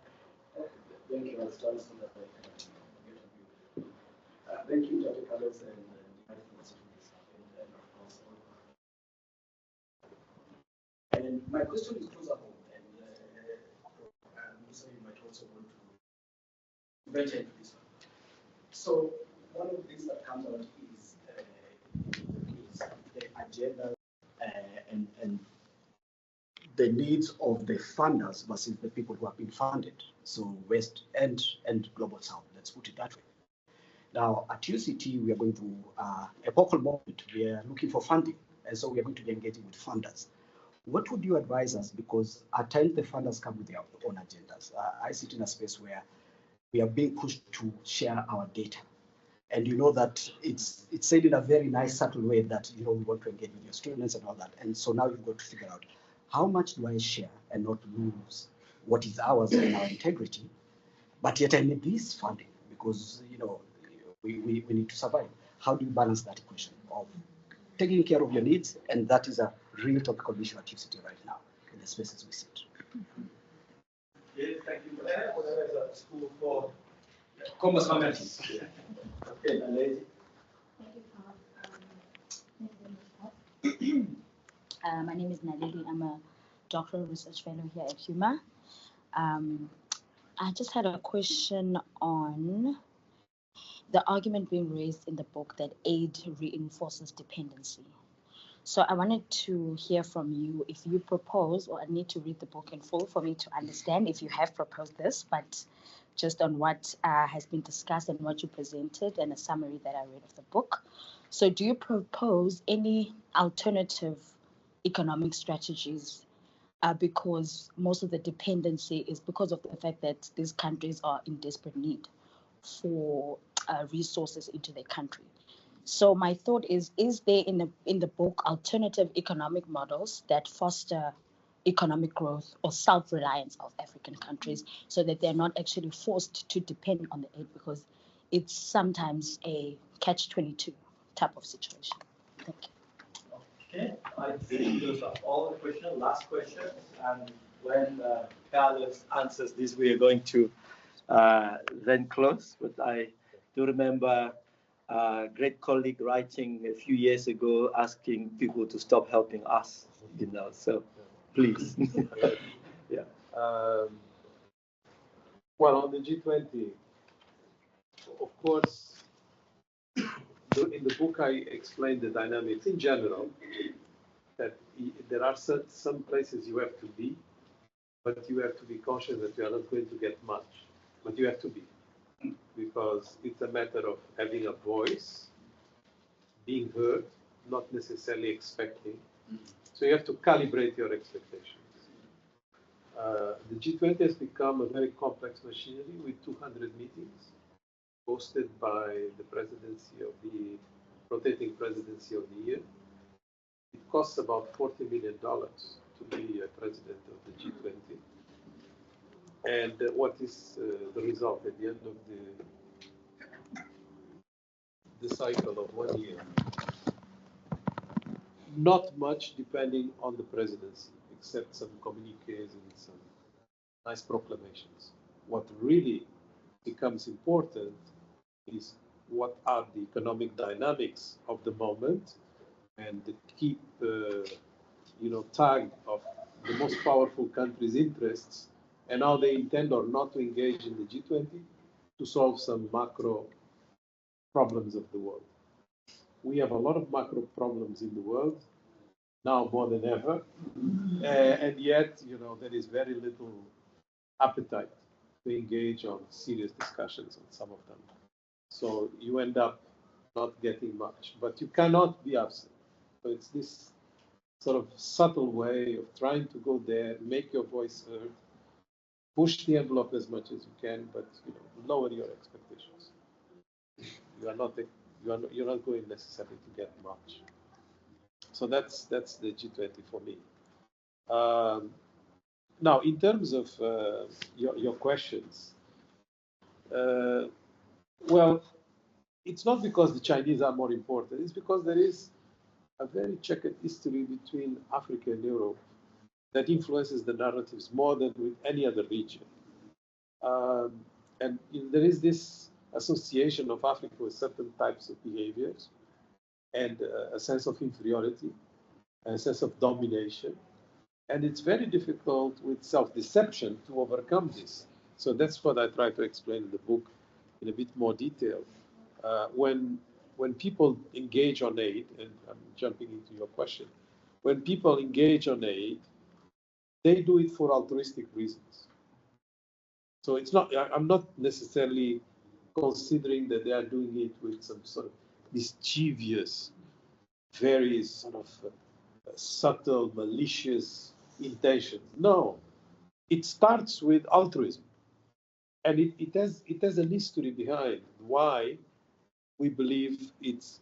you. I'll start so that I can get a view. Thank you, Dr. Carlos, and of course, and my question is closer home, and you might also want to venture into this one. So one of the things that comes out is the agenda and the needs of the funders versus the people who have been funded. So West and Global South, let's put it that way. Now at UCT, we are going through a vocal moment. We are looking for funding, and so we are going to be engaging with funders. What would you advise us? Because at times the funders come with their own agendas. I sit in a space where we are being pushed to share our data. And you know that it's said in a very nice, subtle way that, we want to engage with your students and all that. And so now you've got to figure out, how much do I share and not lose what is ours and our integrity? But yet I need this funding because, we need to survive. How do you balance that equation of taking care of your needs? And that is a real topical issue at UCT right now in the spaces we sit. Yes, thank you. There is a school for commerce humanities. Okay, lady. My name is Nalili. I'm a doctoral research fellow here at HUMA. I just had a question on the argument being raised in the book that aid reinforces dependency. So I wanted to hear from you if you propose, or I need to read the book in full for me to understand if you have proposed this, but just on what has been discussed and what you presented and a summary that I read of the book. So do you propose any alternative economic strategies because most of the dependency is because of the fact that these countries are in desperate need for resources into their country? So my thought is there in the book alternative economic models that foster economic growth or self-reliance of African countries so that they're not actually forced to depend on the aid, because it's sometimes a catch-22 type of situation? Thank you. Okay, I think those are all the questions, last questions. And when Carlos answers this, we are going to then close. But I do remember a great colleague writing a few years ago asking people to stop helping us, so please. Yeah. Well, on the G20, of course, in the book I explained the dynamics in general, that there are some places you have to be, but you have to be conscious that you are not going to get much, but you have to be, because it's a matter of having a voice, being heard, not necessarily expecting. So you have to calibrate your expectations. The G20 has become a very complex machinery with 200 meetings hosted by the presidency of the rotating presidency of the year. It costs about $40 million to be a president of the G20. And what is the result at the end of the cycle of 1 year? not much depending on the presidency, except some communiques and some nice proclamations. What really becomes important is what are the economic dynamics of the moment and keep, tag of the most powerful countries' interests and how they intend or not to engage in the G20 to solve some macro problems of the world. We have a lot of macro problems in the world, now more than ever, and yet, there is very little appetite to engage on serious discussions on some of them. So you end up not getting much, but you cannot be absent. So it's this sort of subtle way of trying to go there, make your voice heard, push the envelope as much as you can, but lower your expectations. You're not going necessarily to get much. So that's the G20 for me. Now, in terms of your questions, well, it's not because the Chinese are more important. It's because there is a very checkered history between Africa and Europe that influences the narratives more than with any other region. And there is this association of Africa with certain types of behaviors and a sense of inferiority, and a sense of domination. And it's very difficult with self-deception to overcome this. So that's what I try to explain in the book in a bit more detail. When people engage on aid, and I'm jumping into your question, when people engage on aid, they do it for altruistic reasons. So it's not, I'm not necessarily considering that they are doing it with some sort of mischievous, very sort of subtle, malicious intentions. No, it starts with altruism. And it has a history behind why we believe it's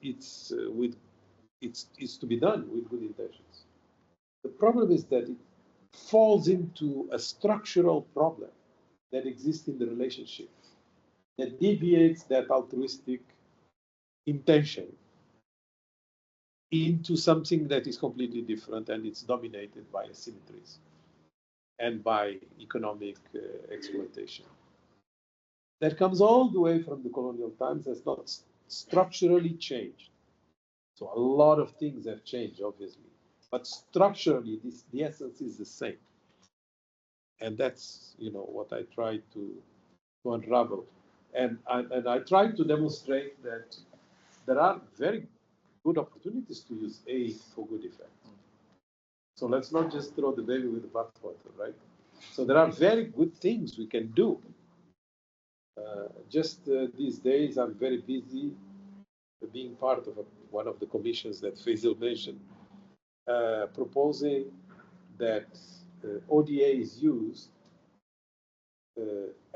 to be done with good intentions. The problem is that it falls into a structural problem that exists in the relationship that deviates that altruistic intention into something that is completely different, and it's dominated by asymmetries and by economic exploitation. That comes all the way from the colonial times, has not structurally changed. So a lot of things have changed, obviously, but structurally, the essence is the same. And that's, what I try to unravel. And I try to demonstrate that there are very good opportunities to use aid for good effect. So let's not just throw the baby with the bathwater, right? So there are very good things we can do. These days, I'm very busy being part of one of the commissions that Faisal mentioned, proposing that ODA is used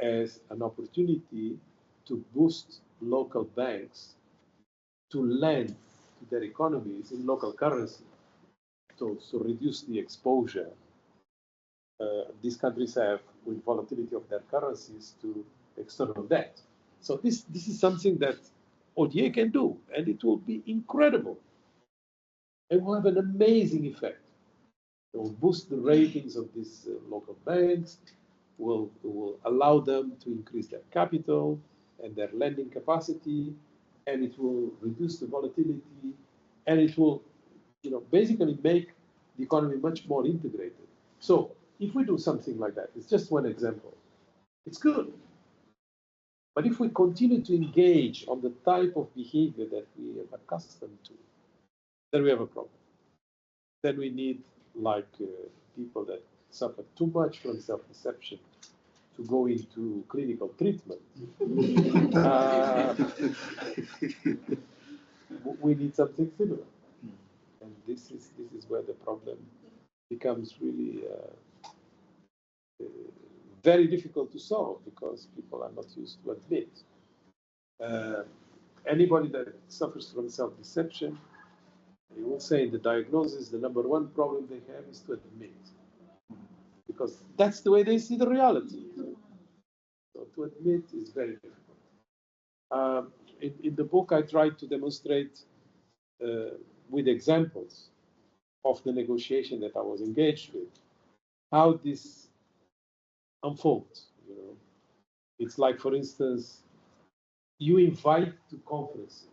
as an opportunity to boost local banks to lend to their economies in local currency, to reduce the exposure these countries have with volatility of their currencies to external debt. So this is something that ODA can do, and it will be incredible. It will have an amazing effect. It will boost the ratings of these local banks, will allow them to increase their capital and their lending capacity, and it will reduce the volatility, and it will, basically make the economy much more integrated. So if we do something like that, it's just one example, it's good. But if we continue to engage on the type of behavior that we are accustomed to, then we have a problem. Then we need, people that suffer too much from self-deception to go into clinical treatment. We need something similar. And this is where the problem becomes really very difficult to solve, because people are not used to admit. Anybody that suffers from self-deception, you will say in the diagnosis, the number one problem they have is to admit, because that's the way they see the reality. So to admit is very difficult. In the book, I tried to demonstrate with examples of the negotiation that I was engaged with, how this unfolds. You know, it's like, for instance, you invite to conferences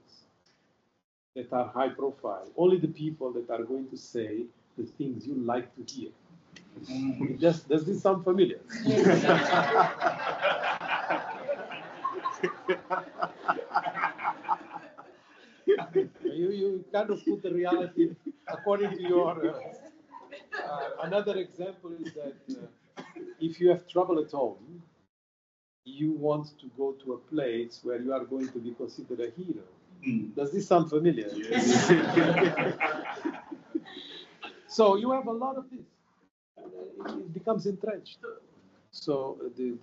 that are high profile only the people that are going to say the things you like to hear. Does this sound familiar? You kind of put the reality according to your. Another example is that if you have trouble at home, you want to go to a place where you are going to be considered a hero. Does this sound familiar? Yes. So you have a lot of this. It becomes entrenched. So the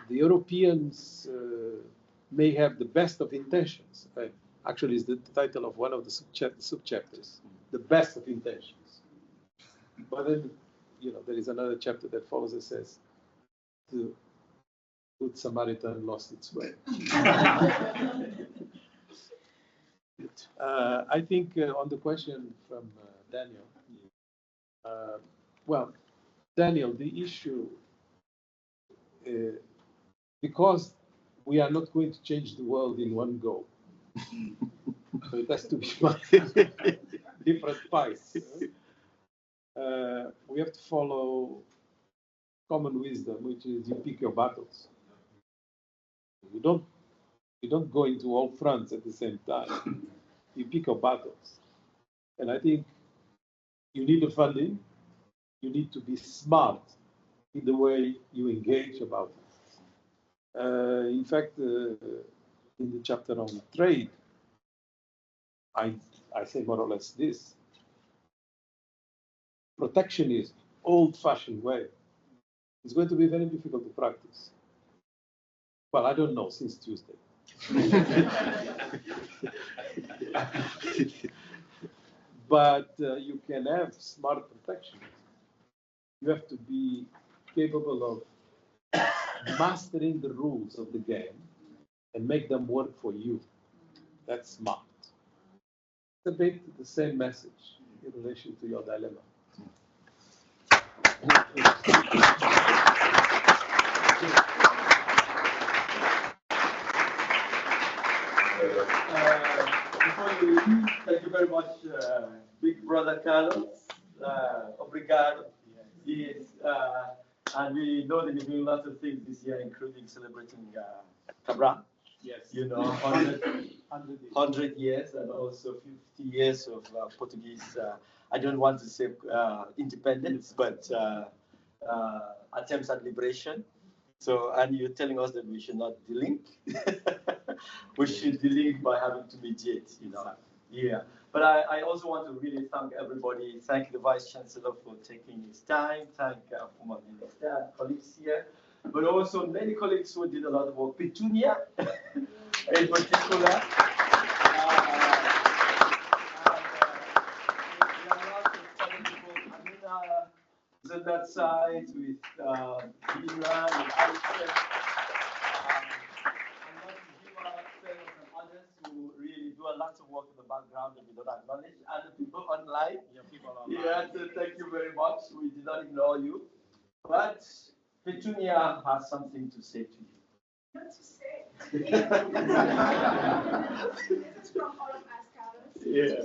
Europeans may have the best of intentions. Actually, it's the title of one of the subchapters, the best of intentions. But then, there is another chapter that follows that says, the Good Samaritan lost its way. I think on the question from Daniel, well, Daniel, the issue, because we are not going to change the world in one go, so it has to be different pies. We have to follow common wisdom, which is you pick your battles. You don't go into all fronts at the same time. You pick your battles. And I think you need the funding. You need to be smart in the way you engage about it. In fact, in the chapter on trade, I say more or less this. Protectionism, old-fashioned way, is going to be very difficult to practice. Well, I don't know, since Tuesday. But you can have smart protectionism. You have to be capable of mastering the rules of the game and make them work for you. That's smart. It's a bit the same message in relation to your dilemma. Before you leave, thank you very much, Big Brother Carlos. Obrigado. Yes. And we know that you're doing lots of things this year, including celebrating Cabral. Yes. 100 years and also 50 years of Portuguese. I don't want to say independence, but attempts at liberation. So, and you're telling us that we should not delink. We should delink by having to mediate, Yeah. But I also want to really thank everybody. Thank the Vice Chancellor for taking his time. Thank former minister and colleagues here. But also many colleagues who did a lot of work. Petunia, in particular. On that side with Dina and Alfred, and others who really do a lot of work in the background that we don't acknowledge, and the people online. Yeah, so thank you very much. We did not ignore you. But Petunia has something to say to you. What to say? This is from all of us, Carlos. Yeah.